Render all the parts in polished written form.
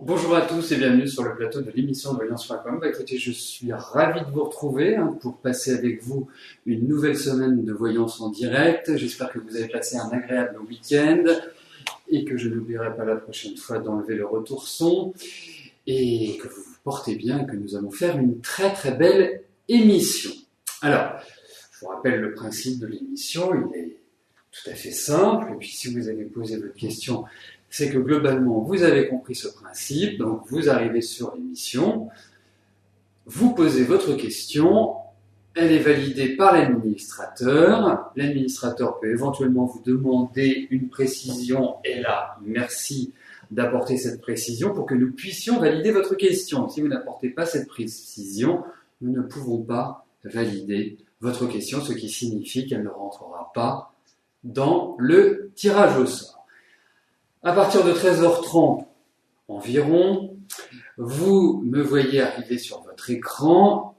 Bonjour à tous et bienvenue sur le plateau de l'émission de Voyance.com. Écoutez, je suis ravi de vous retrouver pour passer avec vous une nouvelle semaine de voyance en direct. J'espère que vous avez passé un agréable week-end et que je n'oublierai pas la prochaine fois d'enlever le retour son et que vous vous portez bien et que nous allons faire une très très belle émission. Alors, je vous rappelle le principe de l'émission, il est tout à fait simple et puis si vous avez posé votre question, c'est que globalement, vous avez compris ce principe, donc vous arrivez sur l'émission, vous posez votre question, elle est validée par l'administrateur peut éventuellement vous demander une précision, et là, merci d'apporter cette précision pour que nous puissions valider votre question. Si vous n'apportez pas cette précision, nous ne pouvons pas valider votre question, ce qui signifie qu'elle ne rentrera pas dans le tirage au sort. À partir de 13h30 environ, vous me voyez arriver sur votre écran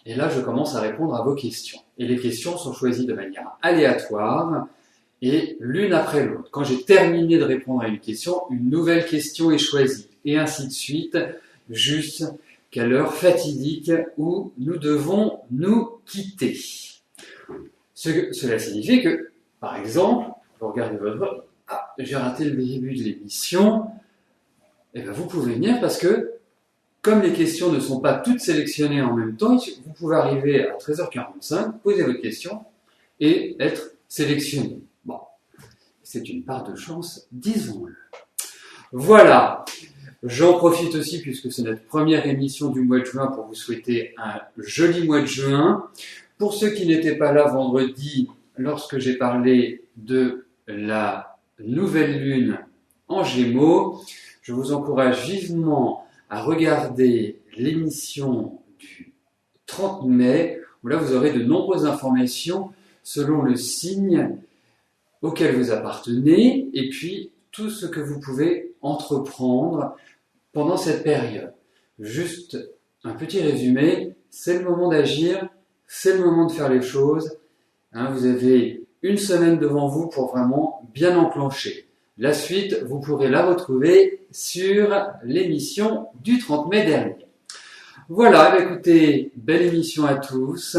et là je commence à répondre à vos questions. Et les questions sont choisies de manière aléatoire et l'une après l'autre. Quand j'ai terminé de répondre à une question, une nouvelle question est choisie et ainsi de suite jusqu'à l'heure fatidique où nous devons nous quitter. Cela signifie que, par exemple, vous regardez votre vote. Ah, j'ai raté le début de l'émission, et bien vous pouvez venir parce que, comme les questions ne sont pas toutes sélectionnées en même temps, vous pouvez arriver à 13h45, poser votre question et être sélectionné. Bon, c'est une part de chance, disons-le. Voilà, j'en profite aussi puisque c'est notre première émission du mois de juin pour vous souhaiter un joli mois de juin. Pour ceux qui n'étaient pas là vendredi, lorsque j'ai parlé de la nouvelle lune en Gémeaux, je vous encourage vivement à regarder l'émission du 30 mai, où là vous aurez de nombreuses informations selon le signe auquel vous appartenez, et puis tout ce que vous pouvez entreprendre pendant cette période. Juste un petit résumé, c'est le moment d'agir, c'est le moment de faire les choses. Vous avez une semaine devant vous pour vraiment bien enclencher. La suite, vous pourrez la retrouver sur l'émission du 30 mai dernier. Voilà, écoutez, belle émission à tous.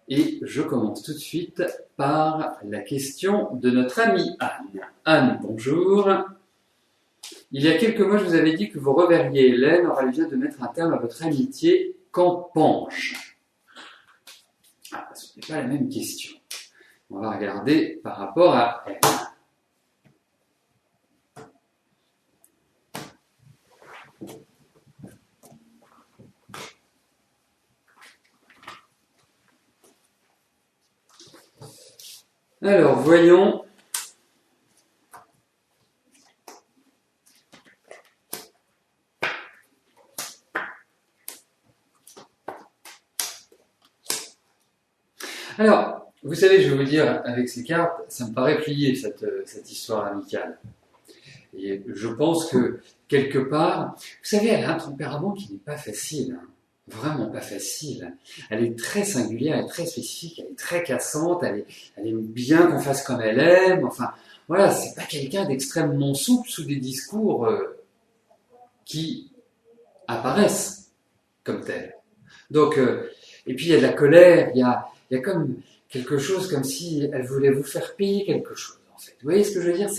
Et je commence tout de suite par la question de notre amie Anne. Anne, bonjour. Il y a quelques mois, je vous avais dit que vous reverriez Hélène. Aura lieu de mettre un terme à votre amitié. Qu'en pense? Ah, ce n'est pas la même question. On va regarder par rapport à elle. Alors, voyons. Alors, vous savez, je vais vous dire, avec ces cartes, ça me paraît plié, cette histoire amicale. Et je pense que, quelque part, vous savez, elle a un tempérament qui n'est pas facile, vraiment pas facile. Elle est très singulière, elle est très spécifique, elle est très cassante, elle aime bien qu'on fasse comme elle aime, enfin, voilà, c'est pas quelqu'un d'extrêmement souple sous des discours qui apparaissent comme tels. Donc, et puis il y a de la colère, il y a comme quelque chose comme si elle voulait vous faire payer quelque chose, en fait. Vous voyez ce que je veux dire?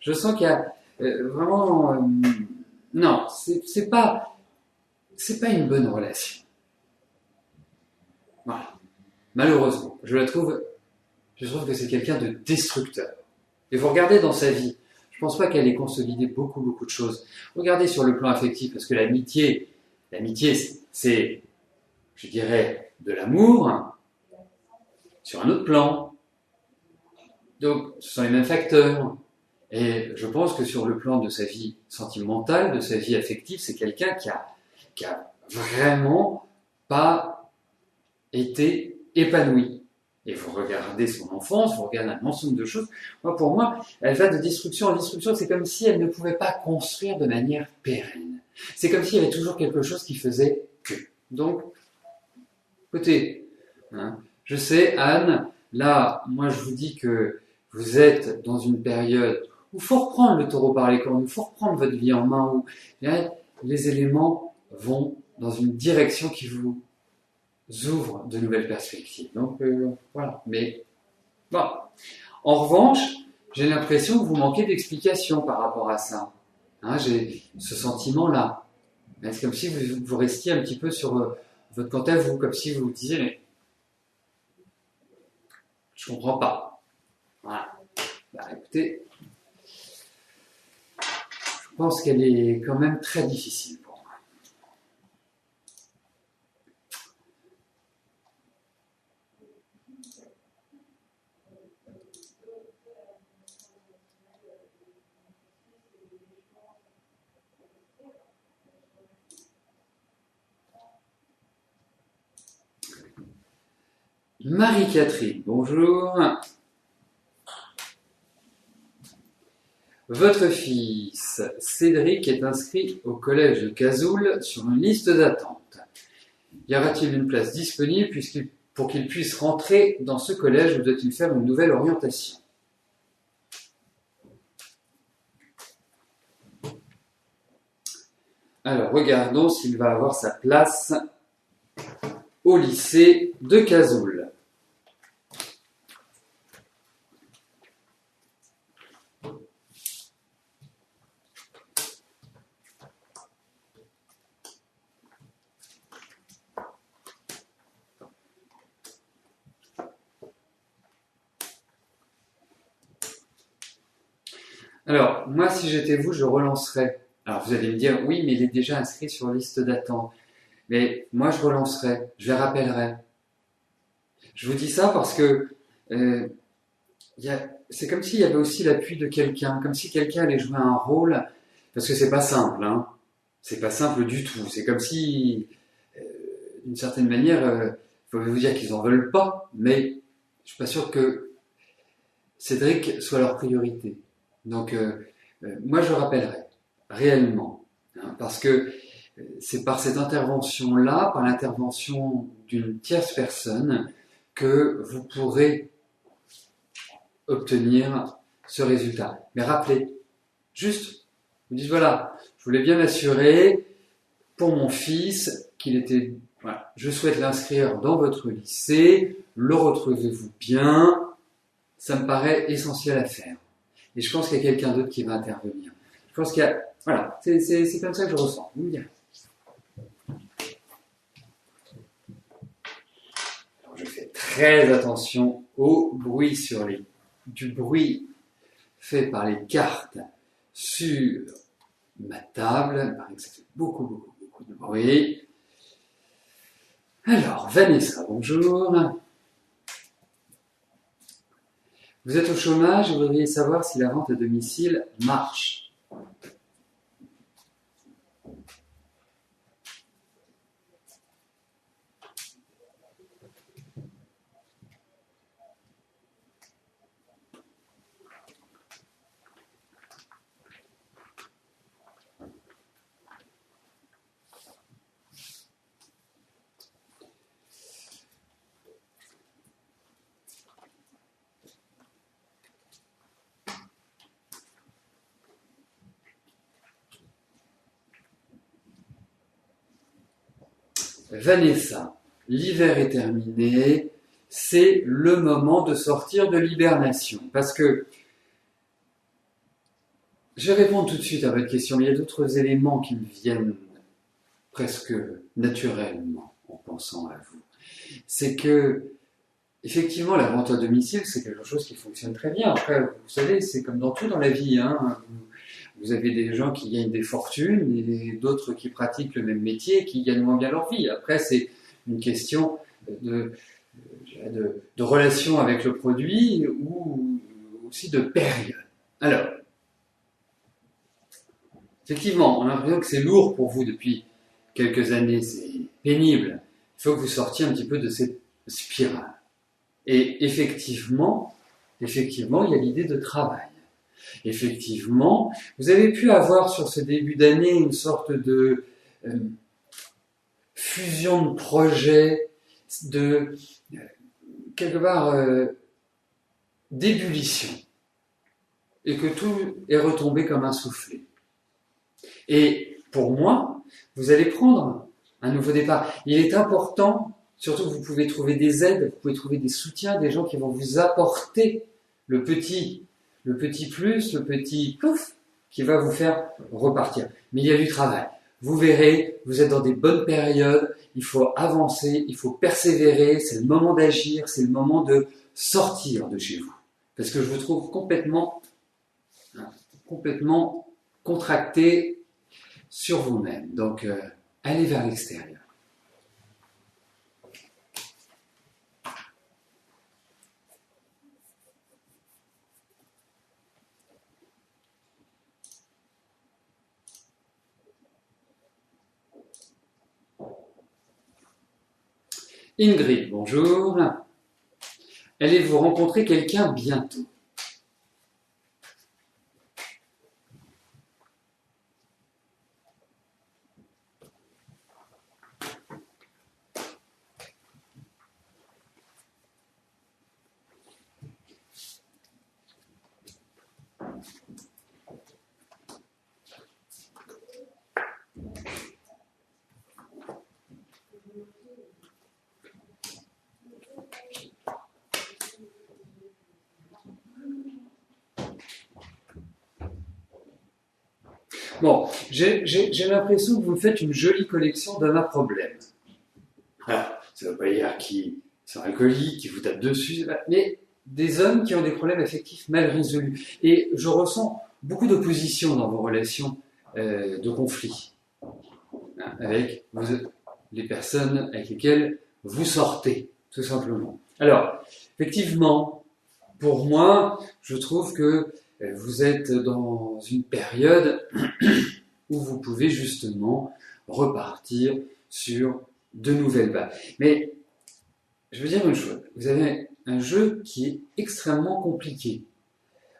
Je sens qu'il y a vraiment... non, c'est pas une bonne relation. Voilà. Malheureusement, je trouve que c'est quelqu'un de destructeur. Et vous regardez dans sa vie, je pense pas qu'elle ait consolidé beaucoup de choses. Regardez sur le plan affectif, parce que l'amitié, c'est, je dirais, de l'amour, sur un autre plan. Donc, ce sont les mêmes facteurs. Et je pense que sur le plan de sa vie sentimentale, de sa vie affective, c'est quelqu'un qui a vraiment pas été épanoui. Et vous regardez son enfance, vous regardez un ensemble de choses. Pour moi, elle va de destruction en destruction. C'est comme si elle ne pouvait pas construire de manière pérenne. C'est comme s'il y avait toujours quelque chose qui faisait que. Donc, écoutez, je sais, Anne, là, moi je vous dis que vous êtes dans une période où il faut reprendre le taureau par les cornes, il faut reprendre votre vie en main, où les éléments vont dans une direction qui vous ouvre de nouvelles perspectives. Donc voilà. Mais bon. En revanche, j'ai l'impression que vous manquez d'explications par rapport à ça. Hein, j'ai ce sentiment-là. C'est comme si vous restiez un petit peu sur votre quant à vous, comme si vous vous disiez, mais je comprends pas. Voilà. Bah, écoutez, je pense qu'elle est quand même très difficile pour moi. Marie-Catherine, bonjour. Votre fils Cédric est inscrit au collège de Cazoul sur une liste d'attente. Y aura-t-il une place disponible pour qu'il puisse rentrer dans ce collège ou doit-il faire une nouvelle orientation? Alors, regardons s'il va avoir sa place au lycée de Cazoul. Alors, moi, si j'étais vous, je relancerais. Alors, vous allez me dire, oui, mais il est déjà inscrit sur liste d'attente. Mais moi, je relancerais, je les rappellerais. Je vous dis ça parce que c'est comme s'il y avait aussi l'appui de quelqu'un, comme si quelqu'un allait jouer un rôle, parce que c'est pas simple, hein. C'est pas simple du tout. C'est comme si, d'une certaine manière, je vais vous dire qu'ils en veulent pas, mais je suis pas sûr que Cédric soit leur priorité. Donc, moi, je rappellerai réellement, hein, parce que c'est par cette intervention-là, par l'intervention d'une tierce personne, que vous pourrez obtenir ce résultat. Mais rappelez, juste, vous dites voilà, je voulais bien m'assurer pour mon fils qu'il était, voilà, je souhaite l'inscrire dans votre lycée, le retrouvez-vous bien, ça me paraît essentiel à faire. Et je pense qu'il y a quelqu'un d'autre qui va intervenir. Je pense qu'il y a, voilà, c'est comme ça que je ressens. Vous me direz. Alors, je fais très attention au bruit du bruit fait par les cartes sur ma table. Il paraît que ça fait beaucoup de bruit. Alors, Vanessa, bonjour. Vous êtes au chômage et vous devriez savoir si la vente à domicile marche. Vanessa, l'hiver est terminé, c'est le moment de sortir de l'hibernation. Parce que, je vais répondre tout de suite à votre question, mais il y a d'autres éléments qui me viennent presque naturellement en pensant à vous. C'est que, effectivement, la vente à domicile, c'est quelque chose qui fonctionne très bien. Après, vous savez, c'est comme dans tout dans la vie, hein. Vous avez des gens qui gagnent des fortunes et d'autres qui pratiquent le même métier et qui gagnent moins bien leur vie. Après, c'est une question de relation avec le produit ou aussi de période. Alors, effectivement, on a l'impression que c'est lourd pour vous depuis quelques années, c'est pénible. Il faut que vous sortiez un petit peu de cette spirale. Et effectivement, il y a l'idée de travail. Effectivement, vous avez pu avoir sur ce début d'année une sorte de fusion de projets, de quelque part d'ébullition, et que tout est retombé comme un soufflet. Et pour moi, vous allez prendre un nouveau départ. Il est important, surtout que vous pouvez trouver des aides, vous pouvez trouver des soutiens, des gens qui vont vous apporter le petit plus, le petit pouf, qui va vous faire repartir. Mais il y a du travail. Vous verrez, vous êtes dans des bonnes périodes, il faut avancer, il faut persévérer, c'est le moment d'agir, c'est le moment de sortir de chez vous. Parce que je vous trouve complètement contracté sur vous-même. Donc, allez vers l'extérieur. Ingrid, bonjour. Allez-vous rencontrer quelqu'un bientôt? Bon, j'ai l'impression que vous me faites une jolie collection d'hommes à problème. Alors, ça ne veut pas dire qu'ils sont alcooliques, qu'ils vous tapent dessus, mais des hommes qui ont des problèmes affectifs mal résolus. Et je ressens beaucoup d'opposition dans vos relations de conflit avec les personnes avec lesquelles vous sortez, tout simplement. Alors, effectivement, pour moi, je trouve que vous êtes dans une période où vous pouvez justement repartir sur de nouvelles bases. Mais je veux dire une chose, vous avez un jeu qui est extrêmement compliqué.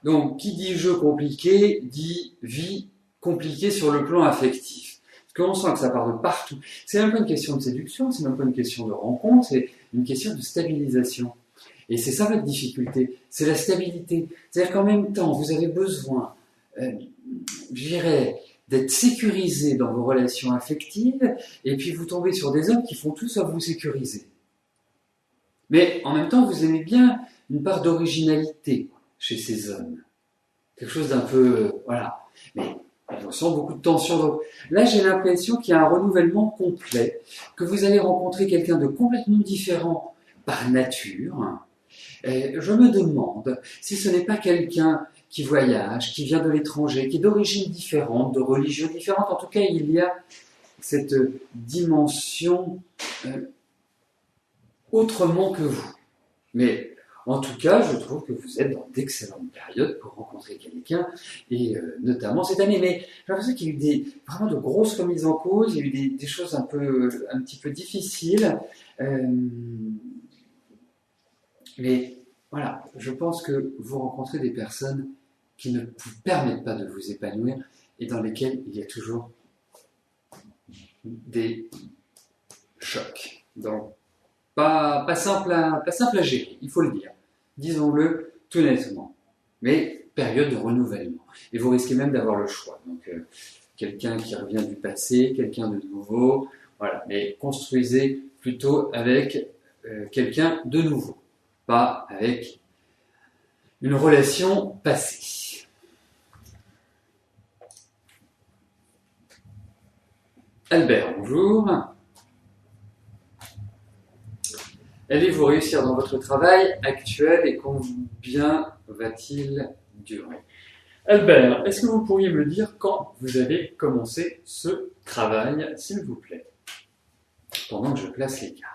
Donc, qui dit jeu compliqué, dit vie compliquée sur le plan affectif. Parce qu'on sent que ça part de partout. C'est même pas une question de séduction, c'est même pas une question de rencontre, c'est une question de stabilisation. Et c'est ça votre difficulté, c'est la stabilité. C'est-à-dire qu'en même temps, vous avez besoin, je dirais, d'être sécurisé dans vos relations affectives, et puis vous tombez sur des hommes qui font tout sauf vous sécuriser. Mais en même temps, vous aimez bien une part d'originalité chez ces hommes. Quelque chose d'un peu, voilà. Mais on sent beaucoup de tension. Donc, là, j'ai l'impression qu'il y a un renouvellement complet, que vous allez rencontrer quelqu'un de complètement différent par nature. Et je me demande si ce n'est pas quelqu'un qui voyage, qui vient de l'étranger, qui est d'origine différente, de religion différente. En tout cas, il y a cette dimension autrement que vous. Mais en tout cas, je trouve que vous êtes dans d'excellentes périodes pour rencontrer quelqu'un, et notamment cette année. Mais j'ai l'impression qu'il y a eu vraiment de grosses remises en cause, il y a eu des choses un petit peu difficiles. Mais voilà, je pense que vous rencontrez des personnes qui ne vous permettent pas de vous épanouir et dans lesquelles il y a toujours des chocs. Donc, pas simple à gérer, il faut le dire. Disons-le tout nettement. Mais période de renouvellement. Et vous risquez même d'avoir le choix. Donc, quelqu'un qui revient du passé, quelqu'un de nouveau. Voilà. Mais construisez plutôt avec quelqu'un de nouveau. Pas avec une relation passée. Albert, bonjour. Allez-vous réussir dans votre travail actuel et combien va-t-il durer? Albert, est-ce que vous pourriez me dire quand vous avez commencé ce travail, s'il vous plaît, pendant que je place les cartes?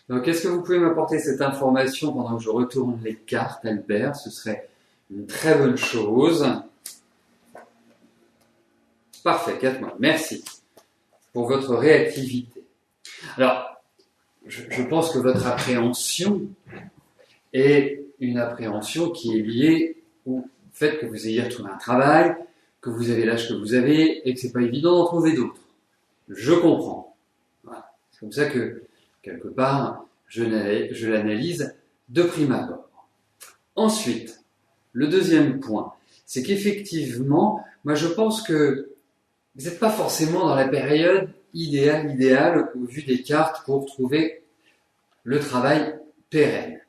Donc, est-ce que vous pouvez m'apporter cette information pendant que je retourne les cartes, Albert? Ce serait une très bonne chose. Parfait, 4 mois. Merci pour votre réactivité. Alors, je pense que votre appréhension est une appréhension qui est liée au fait que vous ayez retrouvé un travail, que vous avez l'âge que vous avez et que c'est pas évident d'en trouver d'autres. Je comprends. Voilà. C'est comme ça que, quelque part, je l'analyse de prime abord. Ensuite, le deuxième point, c'est qu'effectivement, moi je pense que vous n'êtes pas forcément dans la période idéale au vu des cartes pour trouver le travail pérenne.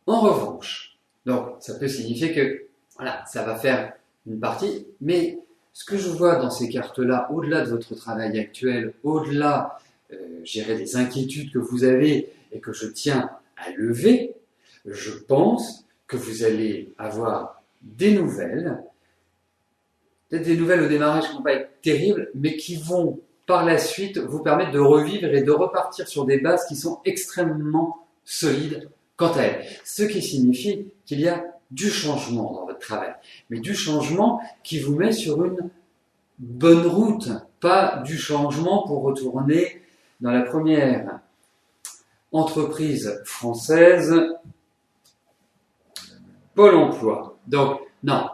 En revanche, donc ça peut signifier que voilà, ça va faire une partie, mais ce que je vois dans ces cartes-là, au-delà de votre travail actuel, au-delà, des inquiétudes que vous avez et que je tiens à lever, je pense que vous allez avoir des nouvelles, peut-être des nouvelles au démarrage qui ne vont pas être terribles, mais qui vont par la suite vous permettre de revivre et de repartir sur des bases qui sont extrêmement solides quant à elles. Ce qui signifie qu'il y a du changement dans votre travail, mais du changement qui vous met sur une bonne route, pas du changement pour retourner dans la première entreprise française, Pôle emploi. Donc, non,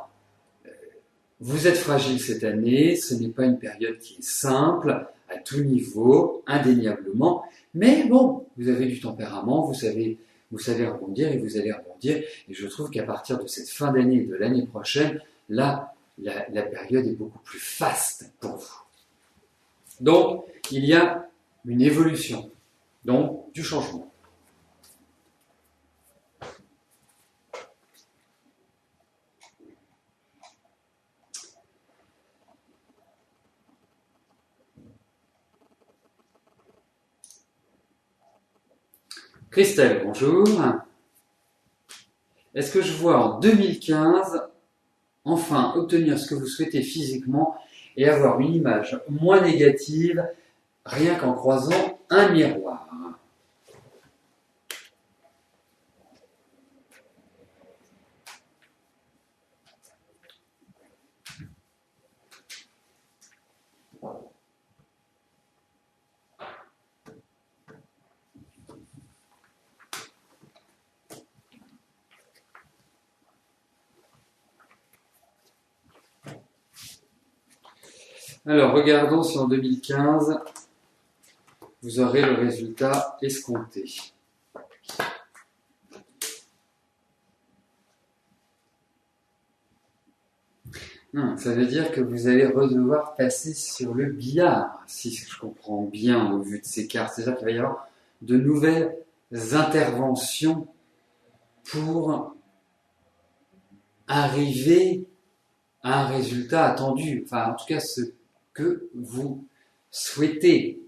vous êtes fragile cette année, ce n'est pas une période qui est simple, à tout niveau, indéniablement, mais bon, vous avez du tempérament, vous savez rebondir et vous allez rebondir, et je trouve qu'à partir de cette fin d'année et de l'année prochaine, là, la période est beaucoup plus faste pour vous. Donc, il y a une évolution, donc du changement. Christelle, bonjour. Est-ce que je vois en 2015 enfin obtenir ce que vous souhaitez physiquement et avoir une image moins négative rien qu'en croisant un miroir? Alors, regardons si en 2015, vous aurez le résultat escompté. Ça veut dire que vous allez devoir passer sur le billard, si je comprends bien au vu de ces cartes. C'est-à-dire qu'il va y avoir de nouvelles interventions pour arriver à un résultat attendu. Enfin, en tout cas, ce que vous souhaitez.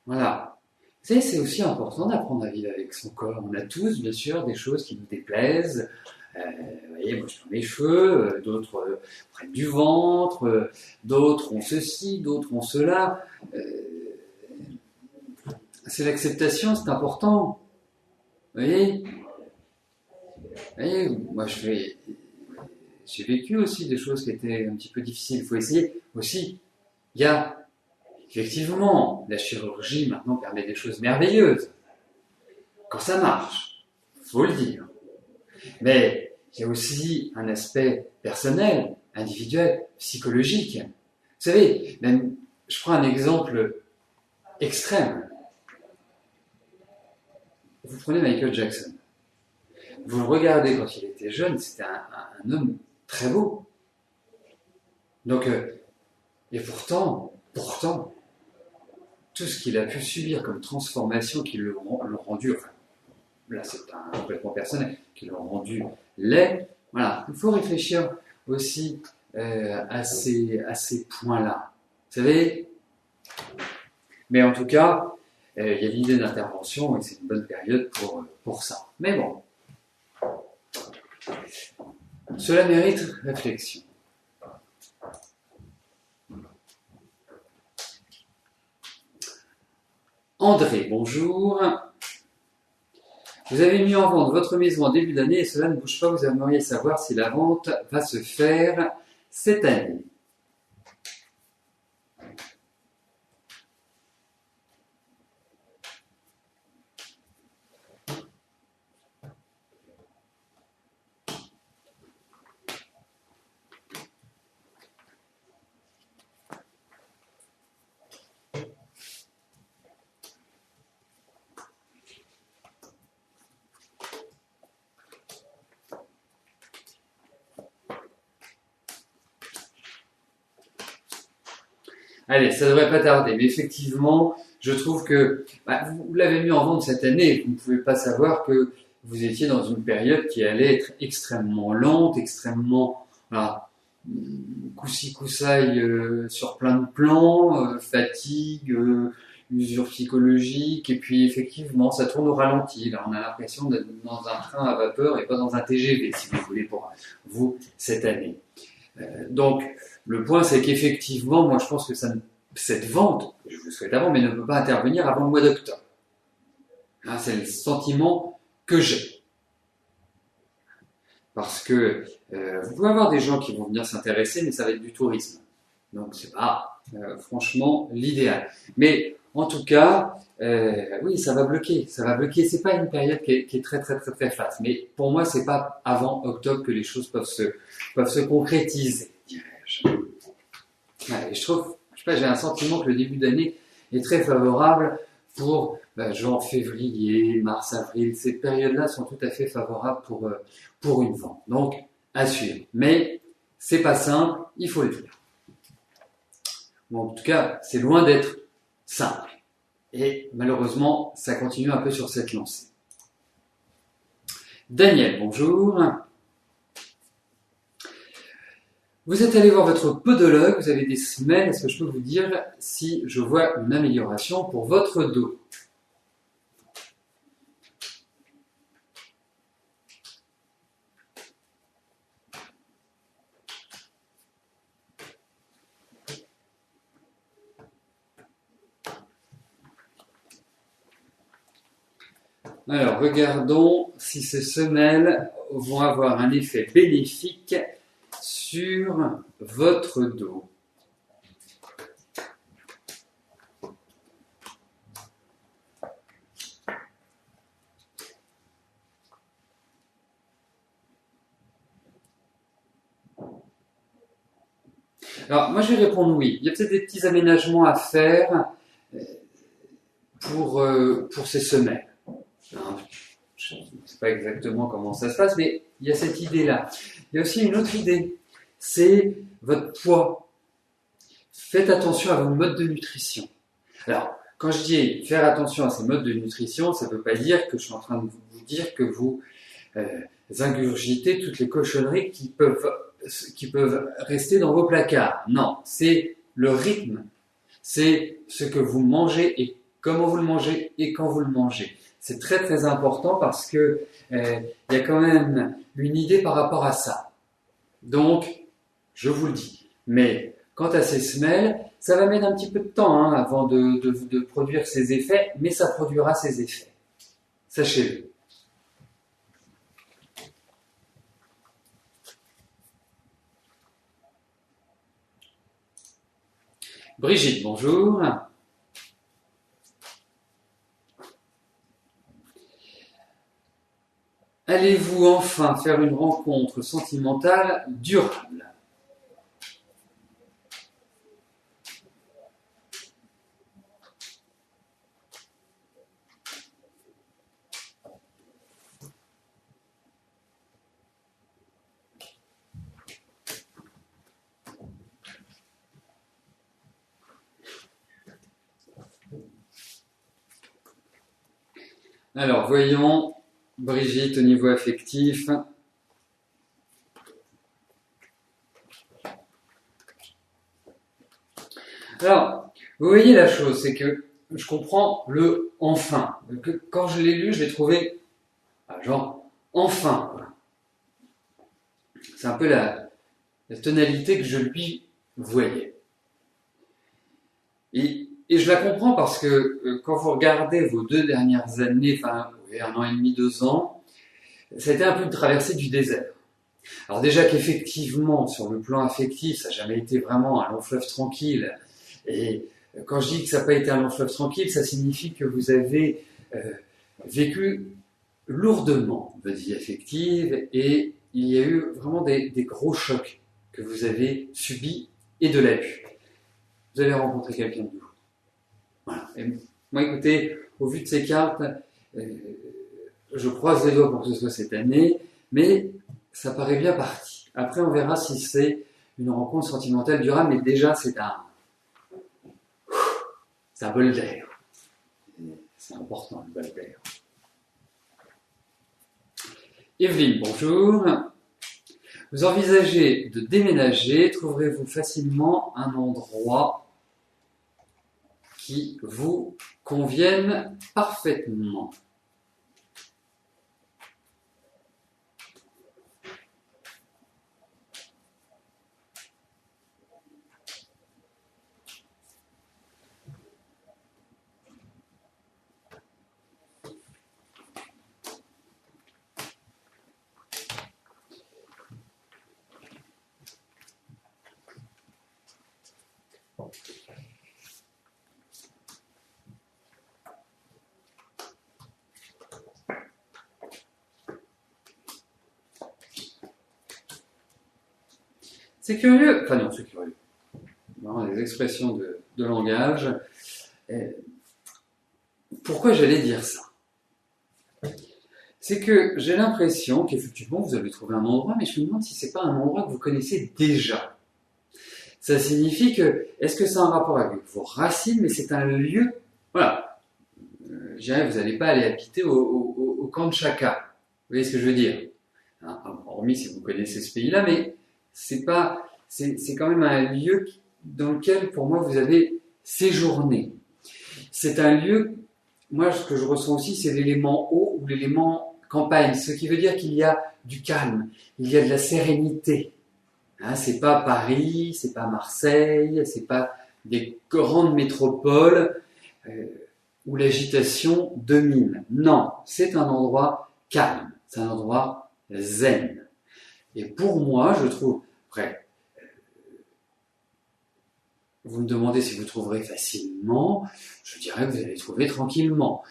Voilà. Vous savez, c'est aussi important d'apprendre à vivre avec son corps. On a tous, bien sûr, des choses qui nous déplaisent. Vous voyez, moi je prends mes cheveux, d'autres prennent du ventre, d'autres ont ceci, d'autres ont cela. C'est l'acceptation, c'est important. Vous voyez, moi j'ai vécu aussi des choses qui étaient un petit peu difficiles. Il faut essayer aussi. Il y a effectivement, la chirurgie maintenant permet des choses merveilleuses. Quand ça marche, faut le dire. Mais il y a aussi un aspect personnel, individuel, psychologique. Vous savez, même, je prends un exemple extrême. Vous prenez Michael Jackson. Vous le regardez quand il était jeune, c'était un homme très beau. Donc, et pourtant, tout ce qu'il a pu subir comme transformation qui l'ont rendu, enfin, là c'est un complètement personnel, qui l'ont rendu laid. Voilà, il faut réfléchir aussi à ces points-là. Vous savez, mais en tout cas, il y a l'idée d'intervention et c'est une bonne période pour ça. Mais bon, cela mérite réflexion. André, bonjour. Vous avez mis en vente votre maison en début d'année et cela ne bouge pas. Vous aimeriez savoir si la vente va se faire cette année. Allez, ça devrait pas tarder. Mais effectivement, je trouve que vous l'avez mis en vente cette année. Vous ne pouvez pas savoir que vous étiez dans une période qui allait être extrêmement lente, extrêmement voilà, coussi coussaille sur plein de plans, fatigue, usure psychologique, et puis effectivement, ça tourne au ralenti. Là, on a l'impression d'être dans un train à vapeur et pas dans un TGV, si vous voulez, pour vous cette année. Donc, le point, c'est qu'effectivement, moi, je pense que cette vente, je vous le souhaite avant, mais ne peut pas intervenir avant le mois d'octobre. Hein, c'est le sentiment que j'ai. Parce que vous pouvez avoir des gens qui vont venir s'intéresser, mais ça va être du tourisme. Donc, c'est pas franchement l'idéal. Mais en tout cas, oui, ça va bloquer. Ça va bloquer. C'est pas une période qui est très, très, très, très flat. Mais pour moi, c'est pas avant octobre que les choses peuvent se concrétiser, dirais-je. Ouais, et je trouve, je sais pas, j'ai un sentiment que le début d'année est très favorable pour juin, février, mars, avril. Ces périodes-là sont tout à fait favorables pour une vente. Donc, à suivre. Mais c'est pas simple, il faut le dire. Bon, en tout cas, c'est loin d'être simple. Et malheureusement, ça continue un peu sur cette lancée. Daniel, bonjour. Vous êtes allé voir votre podologue, vous avez des semelles, est-ce que je peux vous dire si je vois une amélioration pour votre dos? Alors, regardons si ces semelles vont avoir un effet bénéfique sur votre dos. Alors, moi, je vais répondre oui. Il y a peut-être des petits aménagements à faire pour ces semelles. Hein, je ne sais pas exactement comment ça se passe, mais il y a cette idée-là. Il y a aussi une autre idée, c'est votre poids. Faites attention à vos modes de nutrition. Alors, quand je dis faire attention à ces modes de nutrition, ça ne veut pas dire que je suis en train de vous dire que vous ingurgitez toutes les cochonneries qui peuvent rester dans vos placards. Non, c'est le rythme. C'est ce que vous mangez et comment vous le mangez et quand vous le mangez. C'est très très important parce que y a quand même une idée par rapport à ça. Donc, je vous le dis. Mais quant à ces semelles, ça va mettre un petit peu de temps avant de produire ses effets, mais ça produira ses effets. Sachez-le. Brigitte, bonjour. Allez-vous enfin faire une rencontre sentimentale durable? Alors, voyons, Brigitte, au niveau affectif. Alors, vous voyez la chose, c'est que je comprends le « enfin ». Quand je l'ai lu, je l'ai trouvé genre « enfin ». C'est un peu la tonalité que je lui voyais. Et je la comprends parce que quand vous regardez vos 2 dernières années, enfin 1 an et demi, 2 ans, ça a été un peu une traversée du désert. Alors déjà qu'effectivement, sur le plan affectif, ça n'a jamais été vraiment un long fleuve tranquille. Et quand je dis que ça n'a pas été un long fleuve tranquille, ça signifie que vous avez vécu lourdement votre vie affective et il y a eu vraiment des gros chocs que vous avez subis et de l'abus. Vous avez rencontré quelqu'un de nouveau. Voilà. Et moi, écoutez, au vu de ces cartes, je croise les doigts pour que ce soit cette année, mais ça paraît bien parti. Après, on verra si c'est une rencontre sentimentale durable, mais déjà, c'est c'est un bol d'air. C'est important, le bol d'air. Evelyne, bonjour. Vous envisagez de déménager, trouverez-vous facilement un endroit qui vous convienne parfaitement? C'est curieux, enfin non, c'est curieux. Non, les expressions de langage. Pourquoi j'allais dire ça? C'est que j'ai l'impression qu'effectivement vous avez trouvé un endroit, mais je me demande si c'est pas un endroit que vous connaissez déjà. Ça signifie que, est-ce que ça a un rapport avec vos racines, mais c'est un lieu, voilà. Je dirais, vous n'allez pas aller habiter au camp de Chaka. Vous voyez ce que je veux dire? Hein, hormis si vous connaissez ce pays-là, mais c'est quand même un lieu dans lequel, pour moi, vous avez séjourné. C'est un lieu, moi, ce que je ressens aussi, c'est l'élément eau ou l'élément campagne, ce qui veut dire qu'il y a du calme, il y a de la sérénité. Hein, c'est pas Paris, c'est pas Marseille, c'est pas des grandes métropoles où l'agitation domine. Non, c'est un endroit calme, c'est un endroit zen. Et pour moi, je trouve, après, vous me demandez si vous trouverez facilement, je dirais que vous allez trouver tranquillement.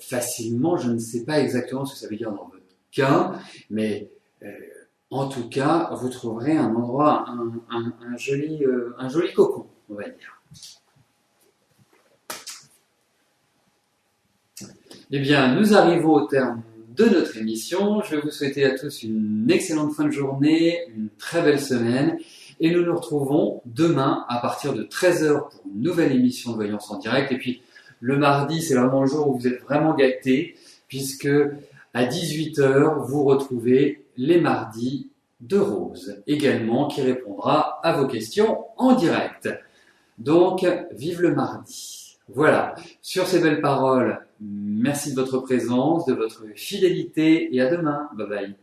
Facilement, je ne sais pas exactement ce que ça veut dire dans votre cas, mais en tout cas, vous trouverez un endroit, un joli cocon, on va dire. Eh bien, nous arrivons au terme de notre émission. Je vais vous souhaiter à tous une excellente fin de journée, une très belle semaine. Et nous nous retrouvons demain à partir de 13h pour une nouvelle émission de Voyance en direct. Et puis, le mardi, c'est vraiment le jour où vous êtes vraiment gâtés, puisque à 18h, vous retrouvez les mardis de Rose, également, qui répondra à vos questions en direct. Donc, vive le mardi. Voilà. Sur ces belles paroles, merci de votre présence, de votre fidélité et à demain. Bye bye.